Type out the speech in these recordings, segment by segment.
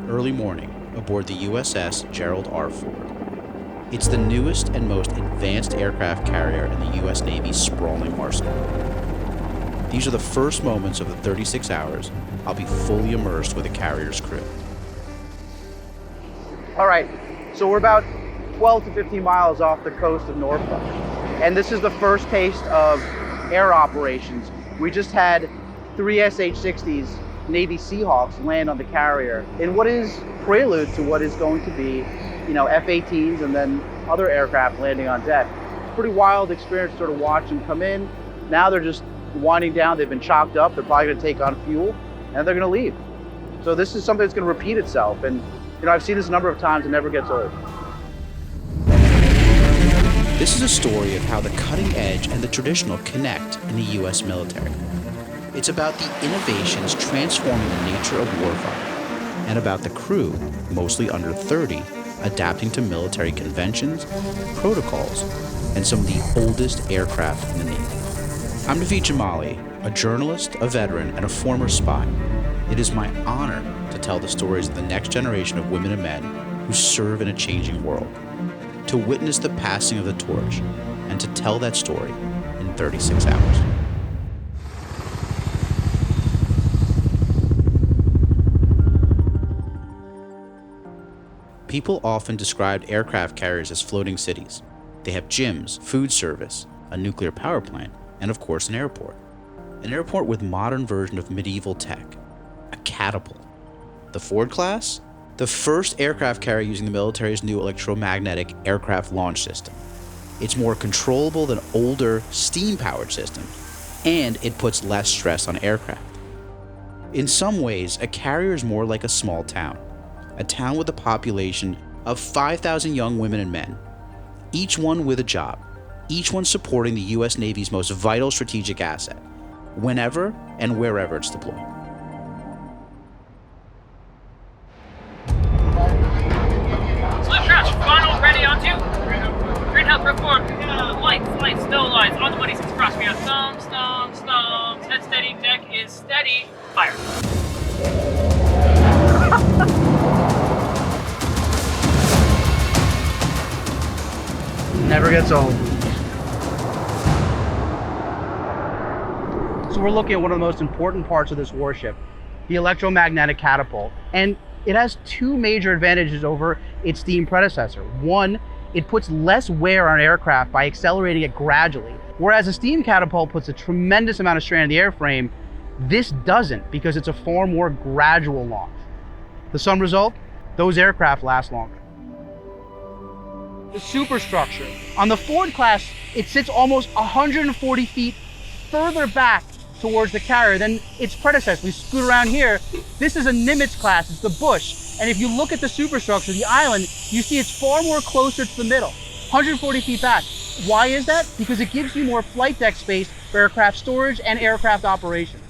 early morning, aboard the USS Gerald R. Ford. It's the newest and most advanced aircraft carrier in the U.S. Navy's sprawling arsenal. These are the first moments of the 36 hours I'll be fully immersed with a carrier's crew. All right, so we're about 12 to 15 miles off the coast of Norfolk, and this is the first taste of air operations. We just had 3 SH-60s Navy Seahawks land on the carrier in what is prelude to what is going to be, F-18s and then other aircraft landing on deck. It's a pretty wild experience to sort of watch them come in. Now they're just winding down. They've been chocked up. They're probably going to take on fuel, and they're going to leave. So this is something that's going to repeat itself. And I've seen this a number of times. It never gets old. This is a story of how the cutting edge and the traditional connect in the U.S. military. It's about the innovations transforming the nature of warfighting, and about the crew, mostly under 30, adapting to military conventions, protocols, and some of the oldest aircraft in the Navy. I'm Naveed Jamali, a journalist, a veteran, and a former spy. It is my honor to tell the stories of the next generation of women and men who serve in a changing world, to witness the passing of the torch, and to tell that story in 36 hours. People often described aircraft carriers as floating cities. They have gyms, food service, a nuclear power plant, and of course an airport. An airport with modern version of medieval tech, a catapult. The Ford class? The first aircraft carrier using the military's new electromagnetic aircraft launch system. It's more controllable than older steam-powered systems, and it puts less stress on aircraft. In some ways, a carrier is more like a small town. A town with a population of 5,000 young women and men, each one with a job, each one supporting the U.S. Navy's most vital strategic asset, whenever and wherever it's deployed. Slip crash, final, ready on 2. Green health report, lights, no lights, on 26 cross, we have thumbs, head steady, deck is steady, fire. Never gets old. So we're looking at one of the most important parts of this warship, the electromagnetic catapult. And it has 2 major advantages over its steam predecessor. One, it puts less wear on aircraft by accelerating it gradually. Whereas a steam catapult puts a tremendous amount of strain on the airframe, this doesn't, because it's a far more gradual launch. The sum result? Those aircraft last longer. The superstructure. On the Ford class, it sits almost 140 feet further back towards the carrier than its predecessor. We scoot around here. This is a Nimitz class, it's the Bush. And if you look at the superstructure, the island, you see it's far more closer to the middle, 140 feet back. Why is that? Because it gives you more flight deck space for aircraft storage and aircraft operations.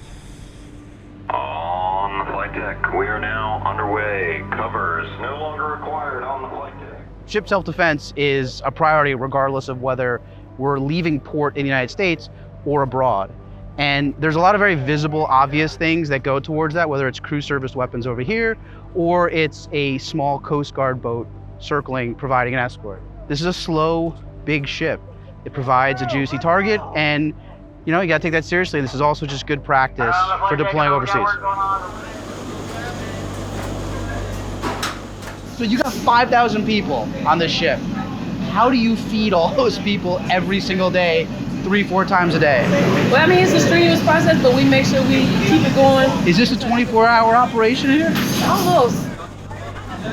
On the flight deck, we are now underway. Covers no longer required on the flight deck. Ship self-defense is a priority regardless of whether we're leaving port in the United States or abroad. And there's a lot of very visible, obvious things that go towards that, whether it's crew service weapons over here, or it's a small Coast Guard boat circling, providing an escort. This is a slow, big ship. It provides a juicy target, and you gotta take that seriously. This is also just good practice for deploying overseas. So you got 5,000 people on this ship. How do you feed all those people every single day, 3-4 times a day? Well, it's a strenuous process, but we make sure we keep it going. Is this a 24-hour operation here? Almost.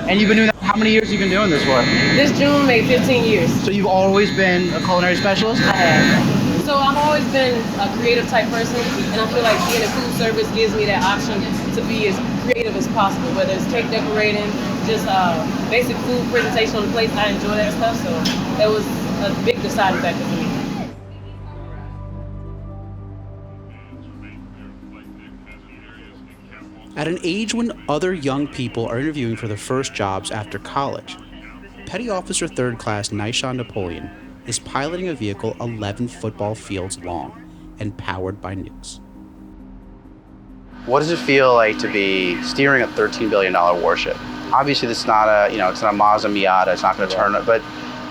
And you've been doing that, how many years have you been doing this for? This June made 15 years. So you've always been a culinary specialist? I have. So I've always been a creative type person, and I feel like being in food service gives me that option to be as creative as possible, whether it's cake decorating, just basic food presentation on the plates. I enjoy that stuff, so that was a big deciding factor for me. At an age when other young people are interviewing for their first jobs after college, Petty Officer 3rd Class Nishan Napoleon is piloting a vehicle 11 football fields long and powered by nukes. What does it feel like to be steering a $13 billion warship? Obviously, this is not it's not a Mazda Miata. It's not going to turn it. But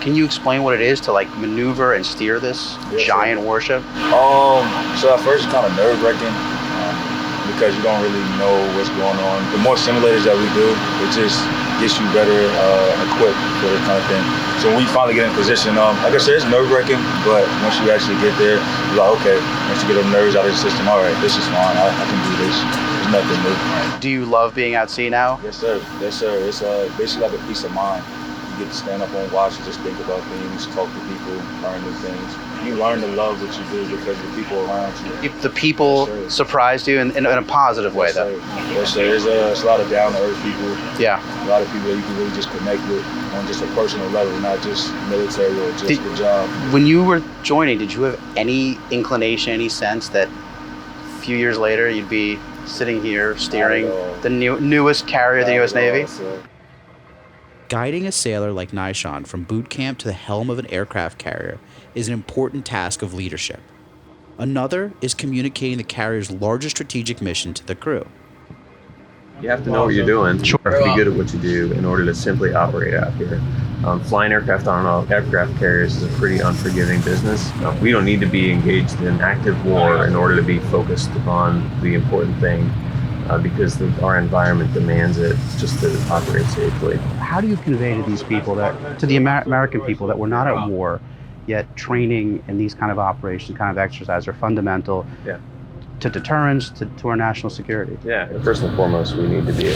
can you explain what it is to like maneuver and steer this giant warship? So at first it's kind of nerve-wracking because you don't really know what's going on. The more simulators that we do, it just gets you better equipped for that kind of thing. So when we finally get in position, like I said, it's nerve-wracking, but once you actually get there, you're like, okay, once you get the nerves out of the system, all right, this is fine, I can do this. There's nothing new. Do you love being at sea now? Yes, sir. Yes, sir. It's basically like a peace of mind. You get to stand up on watch and just think about things, talk to people, learn new things. You learn to love what you do because of the people around you. The people surprised you in a positive way, though. Yes, sir. There's a lot of down-to-earth people. Yeah. A lot of people that you can really just connect with on just a personal level, not just military or just the job. When you were joining, did you have any inclination, any sense that a few years later you'd be sitting here steering the newest carrier of the U.S. Navy? Guiding a sailor like Nishant from boot camp to the helm of an aircraft carrier is an important task of leadership. Another is communicating the carrier's largest strategic mission to the crew. You have to know what you're doing. Sure. You have to be good at what you do in order to simply operate out here. Flying aircraft on aircraft carriers is a pretty unforgiving business. We don't need to be engaged in active war in order to be focused on the important thing because our environment demands it just to operate safely. How do you convey to these people, to the American people, that we're not at war, yet training in these kind of operations, kind of exercise are fundamental to deterrence, to our national security? Yeah, first and foremost, we need to be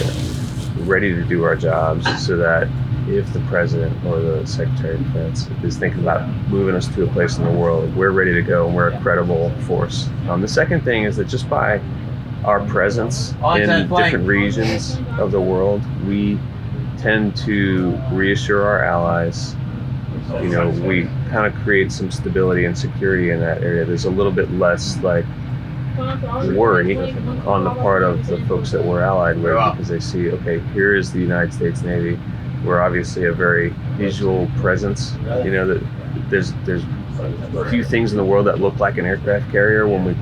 ready to do our jobs so that if the president or the Secretary of Defense is thinking about moving us to a place in the world, we're ready to go and we're a credible force. The second thing is that just by our presence in different regions of the world, we tend to reassure our allies. You know, we kind of create some stability and security in that area. There's a little bit less like worry on the part of the folks that we're allied with because they see, okay, here is the United States Navy. We're obviously a very visual presence. You know, that there's a few things in the world that look like an aircraft carrier when we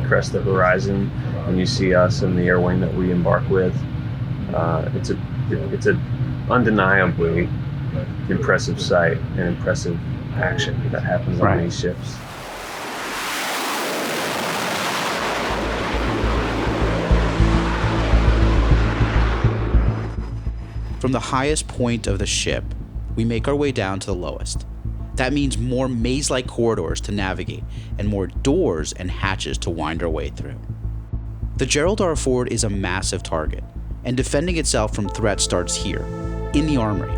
crest the horizon and you see us in the air wing that we embark with. It's a undeniably impressive sight and impressive action that happens on these ships. From the highest point of the ship, we make our way down to the lowest. That means more maze-like corridors to navigate and more doors and hatches to wind our way through. The Gerald R Ford is a massive target, and defending itself from threats starts here, in the armory.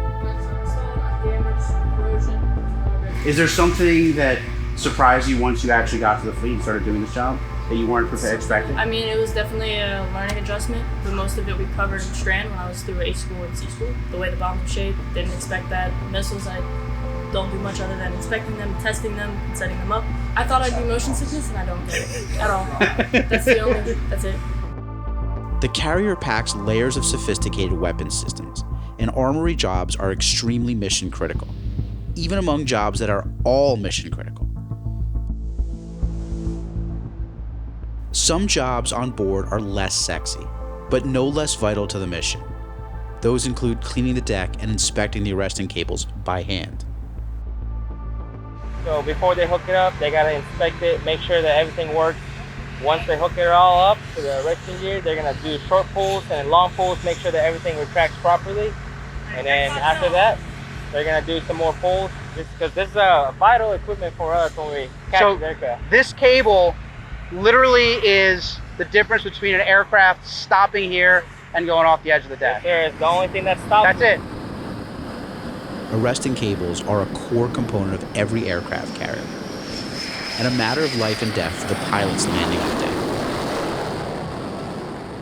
Is there something that surprised you once you actually got to the fleet and started doing this job that you weren't expecting? I mean, it was definitely a learning adjustment, but most of it we covered in Strand when I was through A school and C school. The way the bombs were shaped, didn't expect that. Missiles, I don't do much other than inspecting them, testing them, and setting them up. I thought I'd be motion sickness, and I don't get it at all. That's it. The carrier packs layers of sophisticated weapons systems, and armory jobs are extremely mission critical, even among jobs that are all mission critical. Some jobs on board are less sexy, but no less vital to the mission. Those include cleaning the deck and inspecting the arresting cables by hand. So before they hook it up, they gotta inspect it, make sure that everything works. Once they hook it all up to the arresting gear, they're gonna do short pulls and long pulls, make sure that everything retracts properly. And then after that, they're gonna do some more pulls, just because this is a vital equipment for us when we catch the aircraft. This cable literally is the difference between an aircraft stopping here and going off the edge of the deck. It's the only thing that stops. That's it. Arresting cables are a core component of every aircraft carrier, and a matter of life and death for the pilots landing on deck.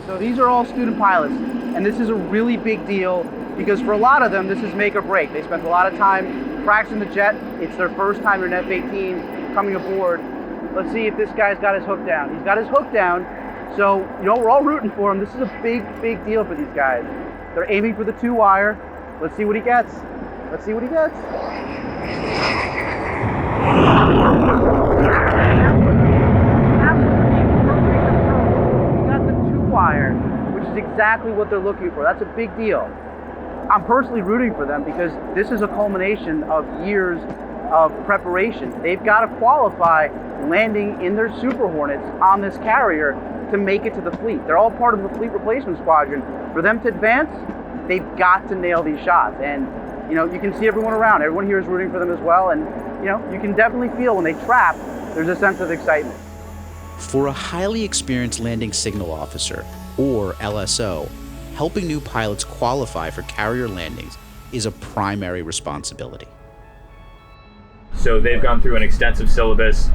So these are all student pilots, and this is a really big deal because for a lot of them, this is make or break. They spent a lot of time practicing the jet. It's their first time in an F-18 coming aboard. Let's see if this guy's got his hook down. He's got his hook down, so we're all rooting for him. This is a big, big deal for these guys. They're aiming for the 2-wire. Let's see what he gets. Let's see what he gets. He got the 2-wire, which is exactly what they're looking for. That's a big deal. I'm personally rooting for them because this is a culmination of years of preparation. They've got to qualify landing in their Super Hornets on this carrier to make it to the fleet. They're all part of the fleet replacement squadron. For them to advance, they've got to nail these shots. And you can see everyone around. Everyone here is rooting for them as well. And you can definitely feel when they trap, there's a sense of excitement. For a highly experienced landing signal officer, or LSO, helping new pilots qualify for carrier landings is a primary responsibility. So they've gone through an extensive syllabus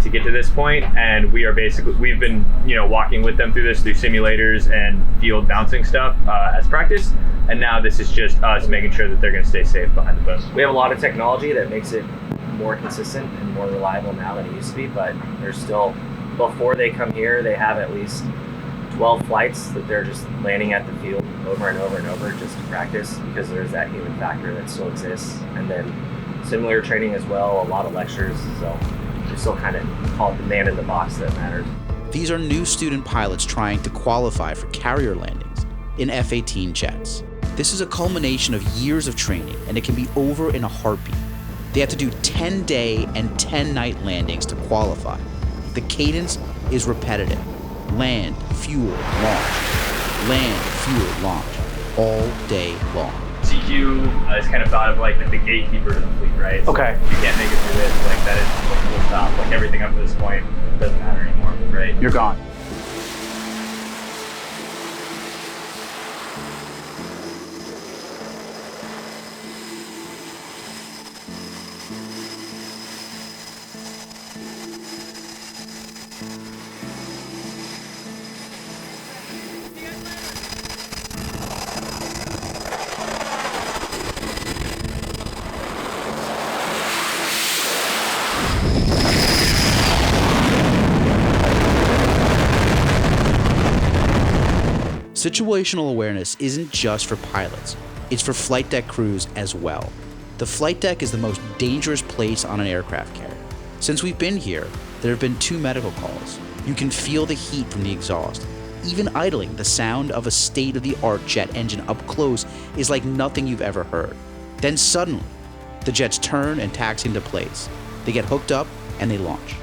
to get to this point, and we've been walking with them through this through simulators and field bouncing stuff as practice, and now this is just us making sure that they're going to stay safe behind the boat. We have a lot of technology that makes it more consistent and more reliable now than it used to be, but there's still, before they come here, they have at least 12 flights that they're just landing at the field over and over and over just to practice, because there's that human factor that still exists. And then simulator training as well, a lot of lectures, so they're still kind of called the man in the box that matters. These are new student pilots trying to qualify for carrier landings in F-18 jets. This is a culmination of years of training, and it can be over in a heartbeat. They have to do 10-day and 10-night landings to qualify. The cadence is repetitive. Land, fuel, launch. Land, fuel, launch. All day long. CQ is kind of thought of like the gatekeeper to the fleet, right? Okay. So if you can't make it through this, like that is like full stop. Like everything up to this point doesn't matter anymore, right? You're gone. Situational awareness isn't just for pilots, it's for flight deck crews as well. The flight deck is the most dangerous place on an aircraft carrier. Since we've been here, there have been 2 medical calls. You can feel the heat from the exhaust. Even idling, the sound of a state-of-the-art jet engine up close is like nothing you've ever heard. Then suddenly, the jets turn and taxi into place. They get hooked up and they launch.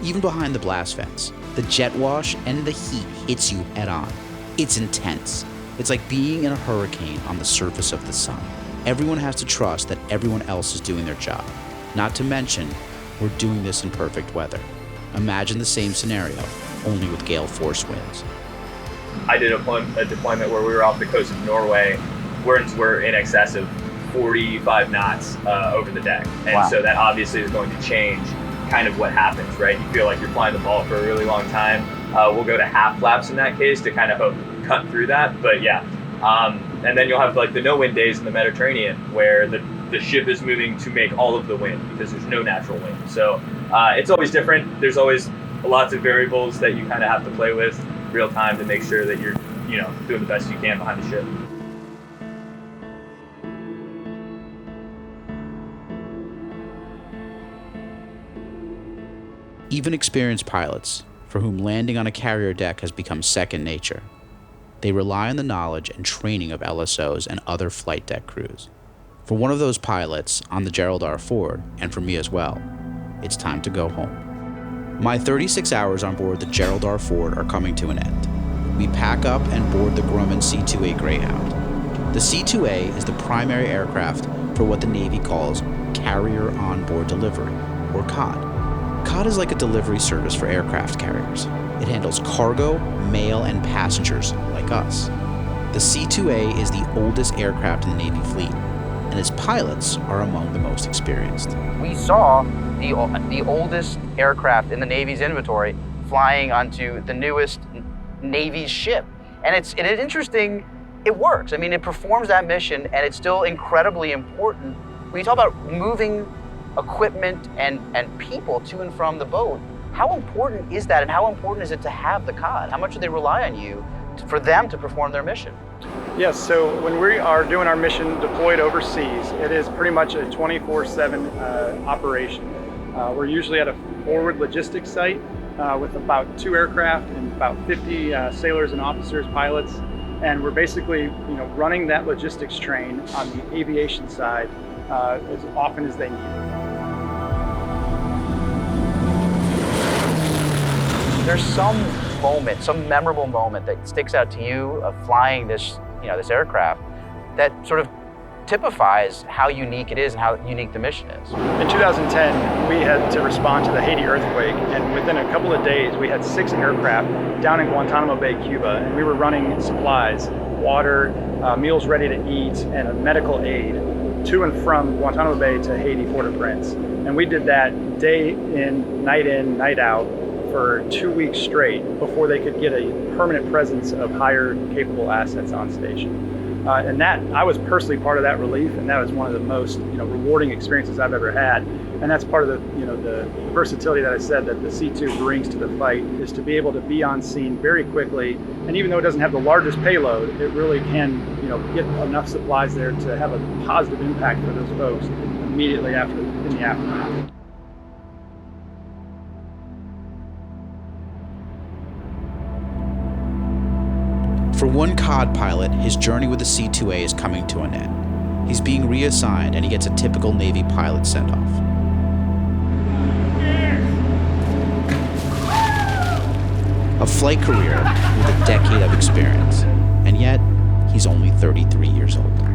Even behind the blast vents, the jet wash and the heat hits you head on. It's intense. It's like being in a hurricane on the surface of the sun. Everyone has to trust that everyone else is doing their job. Not to mention, we're doing this in perfect weather. Imagine the same scenario, only with gale force winds. I did a deployment where we were off the coast of Norway. We're in excess of 45 knots over the deck. And wow. So that obviously is going to change kind of what happens, right? You feel like you're flying the ball for a really long time. We'll go to half flaps in that case to kind of cut through that. But yeah, and then you'll have like the no wind days in the Mediterranean where the ship is moving to make all of the wind because there's no natural wind. So it's always different. There's always lots of variables that you kind of have to play with real time to make sure that you're doing the best you can behind the ship. Even experienced pilots, for whom landing on a carrier deck has become second nature, they rely on the knowledge and training of LSOs and other flight deck crews. For one of those pilots on the Gerald R. Ford, and for me as well, it's time to go home. My 36 hours on board the Gerald R. Ford are coming to an end. We pack up and board the Grumman C-2A Greyhound. The C-2A is the primary aircraft for what the Navy calls Carrier Onboard Delivery, or COD. COD is like a delivery service for aircraft carriers. It handles cargo, mail, and passengers like us. The C-2A is the oldest aircraft in the Navy fleet, and its pilots are among the most experienced. We saw the oldest aircraft in the Navy's inventory flying onto the newest Navy's ship. And it's interesting, it works. I mean, it performs that mission, and it's still incredibly important. When you talk about moving equipment and people to and from the boat, how important is that, and how important is it to have the COD? How much do they rely on you for them to perform their mission? Yes, so when we are doing our mission deployed overseas, it is pretty much a 24/7 operation. We're usually at a forward logistics site with about 2 aircraft and about 50 sailors and officers, pilots. And we're basically, running that logistics train on the aviation side as often as they need it. There's some moment, some memorable moment that sticks out to you of flying this, this aircraft that sort of typifies how unique it is and how unique the mission is. In 2010, we had to respond to the Haiti earthquake, and within a couple of days, we had 6 aircraft down in Guantanamo Bay, Cuba, and we were running supplies, water, meals ready to eat, and a medical aid to and from Guantanamo Bay to Haiti, Port-au-Prince. And we did that day in, night out, for 2 weeks straight before they could get a permanent presence of higher capable assets on station. And that, I was personally part of that relief, and that was one of the most rewarding experiences I've ever had. And that's part of the versatility that I said that the C2 brings to the fight, is to be able to be on scene very quickly. And even though it doesn't have the largest payload, it really can get enough supplies there to have a positive impact for those folks immediately in the aftermath. For one COD pilot, his journey with the C-2A is coming to an end. He's being reassigned, and he gets a typical Navy pilot send-off. A flight career with a decade of experience, and yet he's only 33 years old.